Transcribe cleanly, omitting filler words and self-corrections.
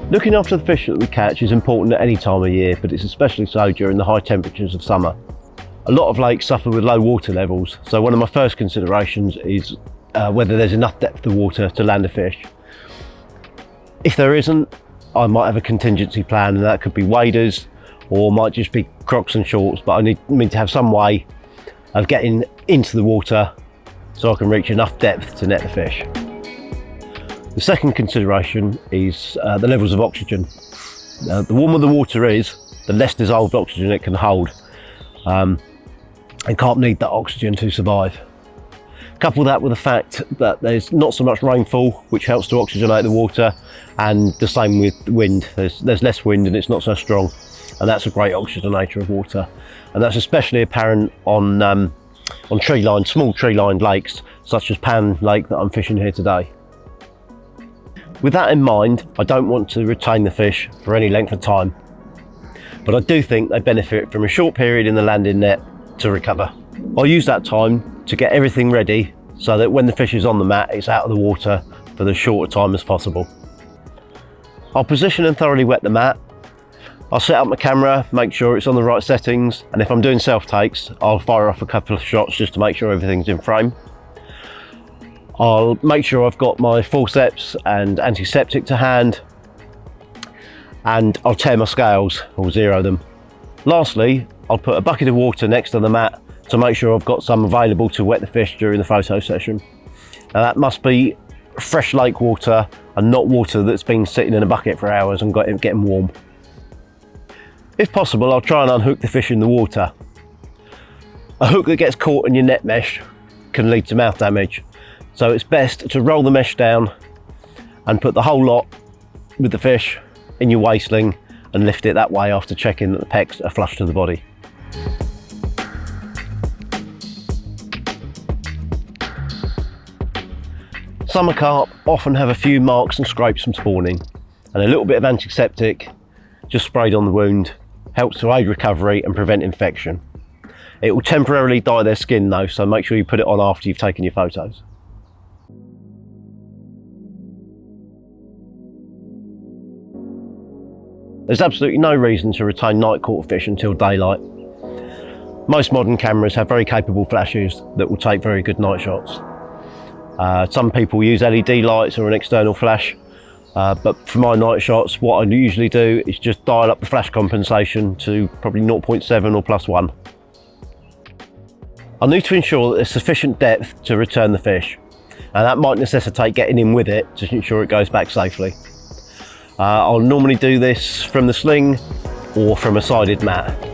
Looking after the fish that we catch is important at any time of year, but it's especially so during the high temperatures of summer. A lot of lakes suffer with low water levels, so one of my first considerations is whether there's enough depth of water to land a fish. If there isn't, I might have a contingency plan, and that could be waders or might just be crocs and shorts, but I need to have some way of getting into the water so I can reach enough depth to net the fish. The second consideration is the levels of oxygen. The warmer the water is, the less dissolved oxygen it can hold, and carp need that oxygen to survive. Couple that with the fact that there's not so much rainfall, which helps to oxygenate the water, and the same with the wind. There's less wind and it's not so strong, and that's a great oxygenator of water. And that's especially apparent on tree-lined, small tree-lined lakes, such as Pan Lake that I'm fishing here today. With that in mind, I don't want to retain the fish for any length of time, but I do think they benefit from a short period in the landing net to recover. I'll use that time to get everything ready so that when the fish is on the mat, it's out of the water for the shorter time as possible. I'll position and thoroughly wet the mat. I'll set up my camera, make sure it's on the right settings, and if I'm doing self-takes, I'll fire off a couple of shots just to make sure everything's in frame. I'll make sure I've got my forceps and antiseptic to hand, and I'll tear my scales or zero them. Lastly, I'll put a bucket of water next to the mat to make sure I've got some available to wet the fish during the photo session. Now that must be fresh lake water and not water that's been sitting in a bucket for hours and getting warm. If possible, I'll try and unhook the fish in the water. A hook that gets caught in your net mesh can lead to mouth damage. So it's best to roll the mesh down and put the whole lot with the fish in your waistling and lift it that way after checking that the pecs are flush to the body. Summer carp often have a few marks and scrapes from spawning, and a little bit of antiseptic just sprayed on the wound helps to aid recovery and prevent infection. It will temporarily dye their skin though, so make sure you put it on after you've taken your photos. There's absolutely no reason to retain night caught fish until daylight. Most modern cameras have very capable flashes that will take very good night shots. Some people use LED lights or an external flash, but for my night shots, what I usually do is just dial up the flash compensation to probably 0.7 or +1. I need to ensure that there's sufficient depth to return the fish, and that might necessitate getting in with it to ensure it goes back safely. I'll normally do this from the sling or from a sided mat.